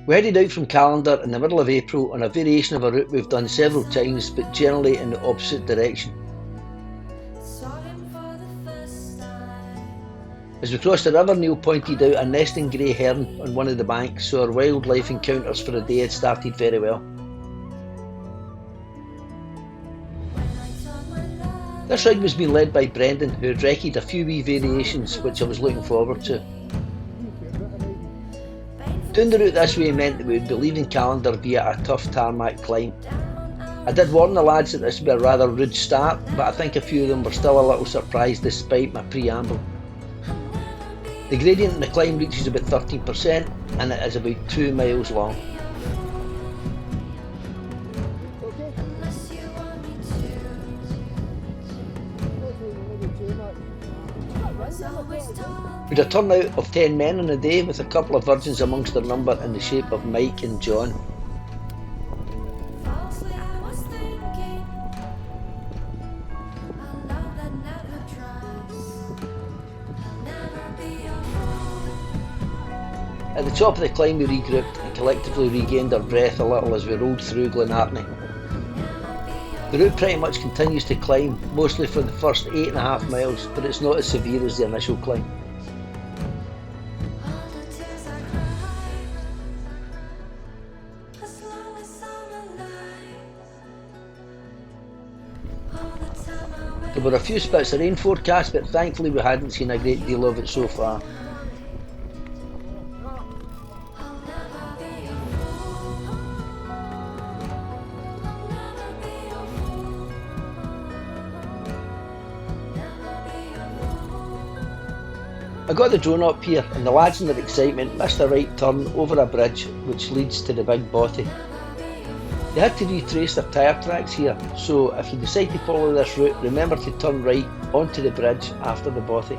We headed out from Callander in the middle of April on a variation of a route we've done several times, but generally in the opposite direction. As we crossed the river, Neil pointed out a nesting grey heron on one of the banks, so our wildlife encounters for the day had started very well. This ride was being led by Brendan, who had recce'd a few wee variations which I was looking forward to. Doing the route this way meant that we would be leaving Callander via a tough tarmac climb. I did warn the lads that this would be a rather rude start, but I think a few of them were still a little surprised despite my preamble. The gradient in the climb reaches about 13% and it is about 2 miles long. We had a turnout of 10 men on the day, with a couple of virgins amongst their number in the shape of Mike and John. At the top of the climb we regrouped and collectively regained our breath a little as we rolled through Glen Artney. The route pretty much continues to climb, mostly for the first 8.5 miles, but it's not as severe as the initial climb. There were a few spits of rain forecast, but thankfully we hadn't seen a great deal of it so far. I got the drone up here and the lads in their excitement missed a right turn over a bridge which leads to the big bothy. They had to retrace their tyre tracks here, so if you decide to follow this route, remember to turn right onto the bridge after the bothy.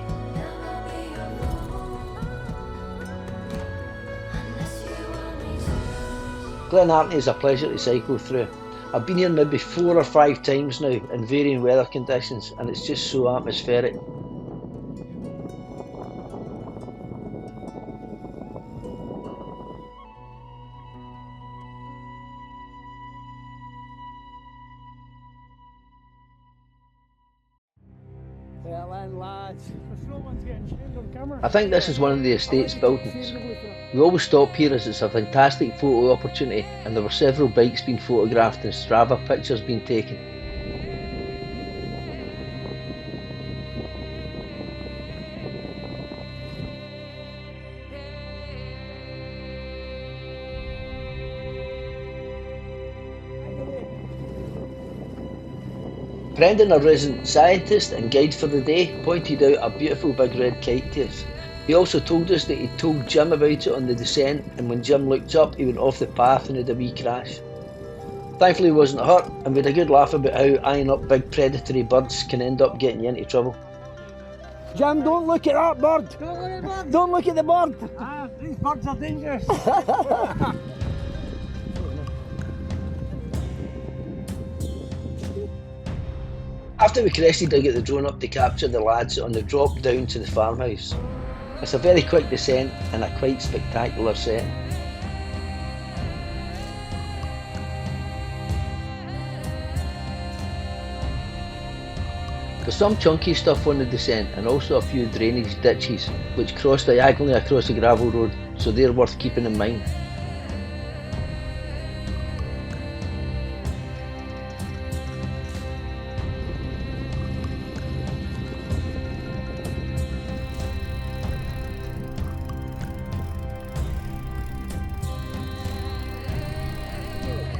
Glen Artney is a pleasure to cycle through. I've been here maybe 4 or 5 times now in varying weather conditions and it's just so atmospheric. I think this is one of the estate's buildings. We always stop here as it's a fantastic photo opportunity and there were several bikes being photographed and Strava pictures being taken. Brendan, our resident scientist and guide for the day, pointed out a beautiful big red kite to us. He also told us that he'd told Jim about it on the descent, and when Jim looked up he went off the path and had a wee crash. Thankfully he wasn't hurt, and we had a good laugh about how eyeing up big predatory birds can end up getting you into trouble. Jim, don't look at that bird! Don't look at the bird! These birds are dangerous! After we crested, I get the drone up to capture the lads on the drop down to the farmhouse. It's a very quick descent and a quite spectacular set. There's some chunky stuff on the descent and also a few drainage ditches which cross diagonally across the gravel road, so they're worth keeping in mind.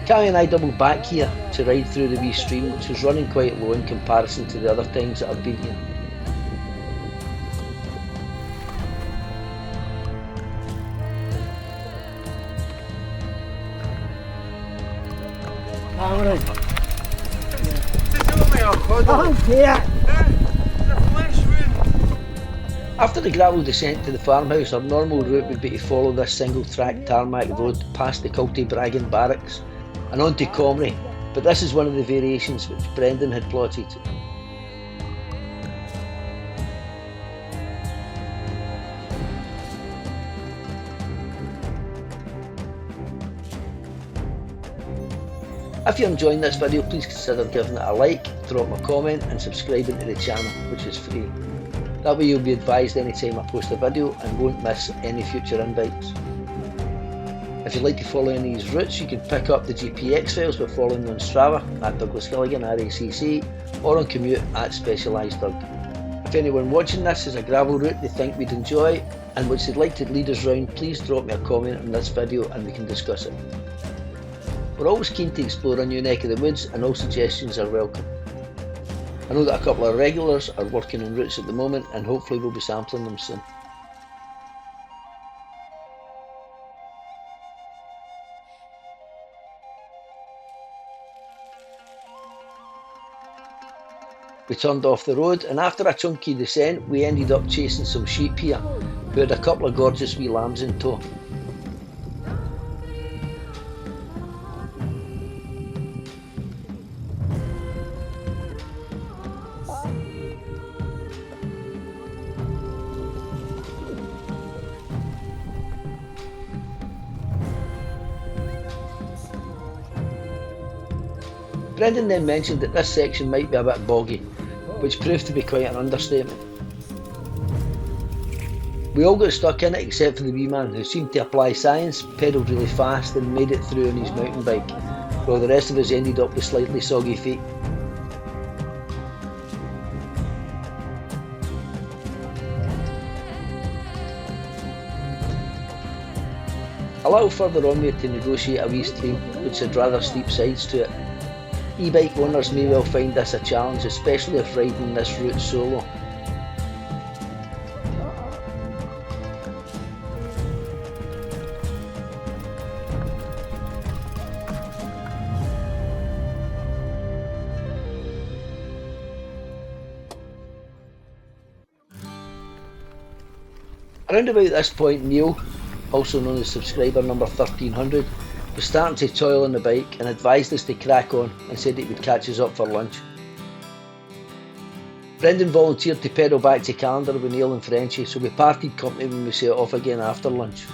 Callie and I doubled back here to ride through the wee stream, which was running quite low in comparison to the other times that I've been here. After the gravel descent to the farmhouse, our normal route would be to follow this single track tarmac road past the Culty-Bragan barracks and on to Comrie, but this is one of the variations which Brendan had plotted. If you're enjoying this video, please consider giving it a like, drop a comment and subscribing to the channel, which is free. That way you'll be advised anytime I post a video and won't miss any future invites. If you'd like to follow any of these routes, you can pick up the GPX files by following them on Strava at Douglas Gilligan RACC or on Commute at Specialised Doug. If anyone watching this has a gravel route they think we'd enjoy and which they'd like to lead us round, please drop me a comment on this video and we can discuss it. We're always keen to explore a new neck of the woods and all suggestions are welcome. I know that a couple of regulars are working on routes at the moment and hopefully we'll be sampling them soon. We turned off the road and after a chunky descent we ended up chasing some sheep here who had a couple of gorgeous wee lambs in tow. Brendan then mentioned that this section might be a bit boggy, which proved to be quite an understatement. We all got stuck in it except for the wee man who seemed to apply science, pedalled really fast and made it through on his mountain bike, while the rest of us ended up with slightly soggy feet. A little further on we had to negotiate a wee stream which had rather steep sides to it. E-bike owners may well find this a challenge, especially if riding this route solo. Around about this point, Neil, also known as subscriber number 1300, was starting to toil on the bike and advised us to crack on and said he would catch us up for lunch. Brendan volunteered to pedal back to Callander with Neil and Frenchie, so we parted company when we set off again after lunch.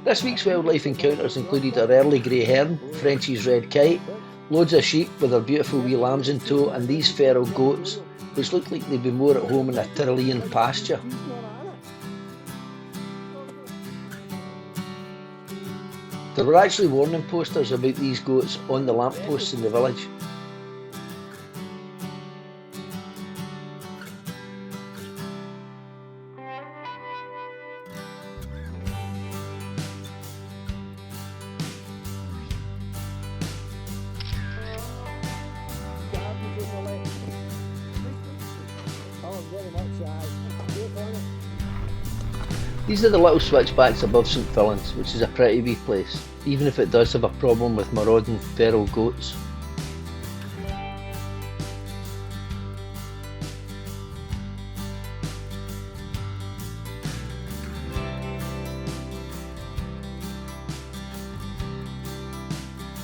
This week's wildlife encounters included our early grey heron, Frenchie's red kite, loads of sheep with their beautiful wee lambs in tow and these feral goats, which looked like they'd be more at home in a Tyrolean pasture. There were actually warning posters about these goats on the lampposts in the village. These are the little switchbacks above St Fillans, which is a pretty wee place, even if it does have a problem with marauding feral goats.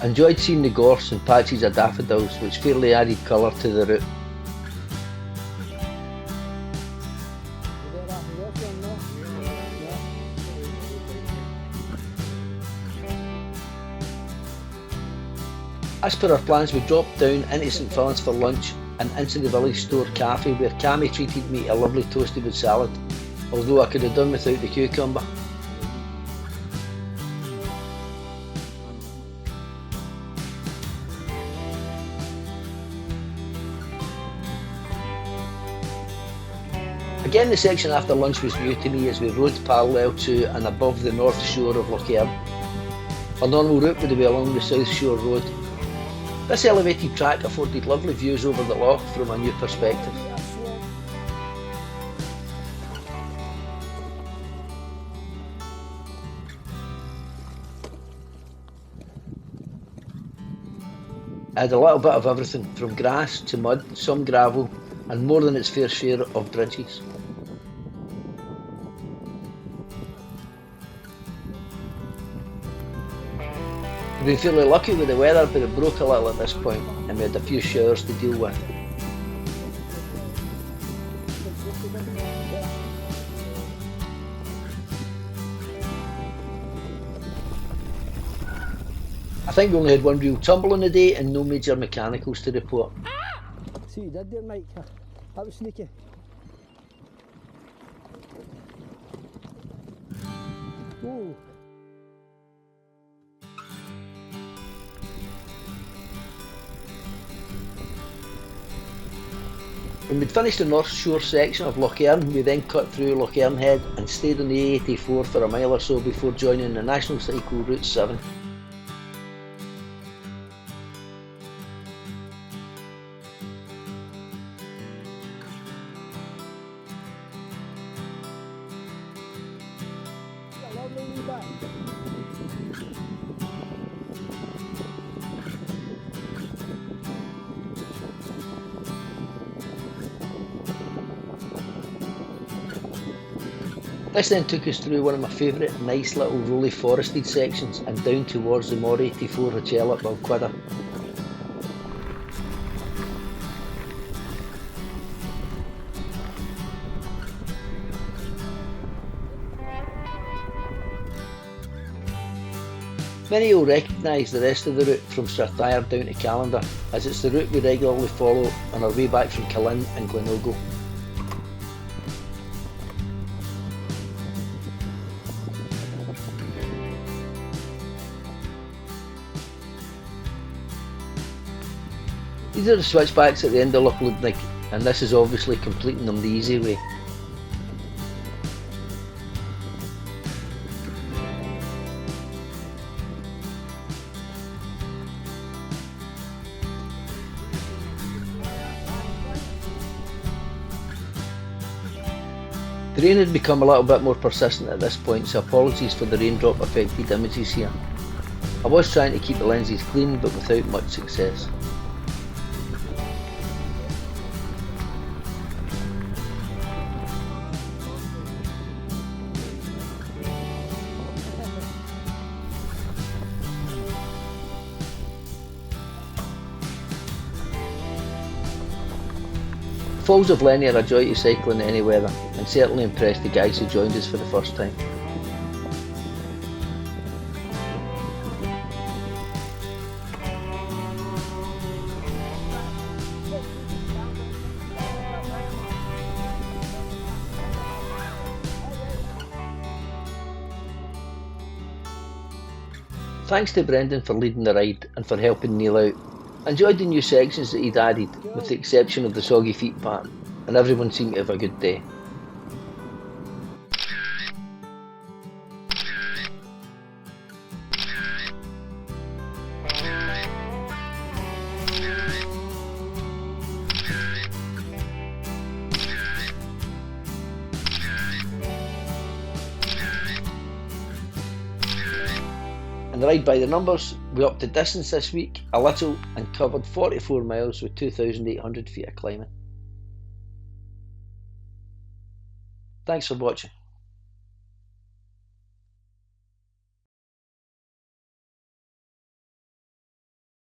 I enjoyed seeing the gorse and patches of daffodils, which fairly added colour to the route. As per our plans, we dropped down into St Fillans for lunch and into the village store cafe where Cammy treated me to a lovely toasted with salad, although I could have done without the cucumber. Again, the section after lunch was new to me as we rode parallel to and above the north shore of Loch Earn. Our normal route would be along the South Shore Road. This elevated track afforded lovely views over the loch from a new perspective. I had a little bit of everything, from grass to mud, some gravel, and more than its fair share of bridges. We've been fairly lucky with the weather, but it broke a little at this point and we had a few showers to deal with. I think we only had one real tumble on the day and no major mechanicals to report. See what you did there, Mike. That was sneaky. Whoa. When we'd finished the north shore section of Loch Earn, we then cut through Lochearnhead and stayed on the A84 for a mile or so before joining the National Cycle Route 7. This then took us through one of my favourite nice little rolly forested sections and down towards the more 84 hotel at Balquidder. Many will recognise the rest of the route from Stratheyre down to Callander, as it's the route we regularly follow on our way back from Callander and Glen. These are the switchbacks at the end of Loch Lubnaig, and this is obviously completing them the easy way. The rain had become a little bit more persistent at this point, so apologies for the raindrop affected images here. I was trying to keep the lenses clean, but without much success. Falls of Leny are a joy to cycle in any weather, and certainly impressed the guys who joined us for the first time. Thanks to Brendan for leading the ride and for helping Neil out. I enjoyed the new sections that he'd added, with the exception of the soggy feet part, and everyone seemed to have a good day. In the ride by the numbers, we upped the distance this week a little and covered 44 miles with 2,800 feet of climbing. Thanks for watching.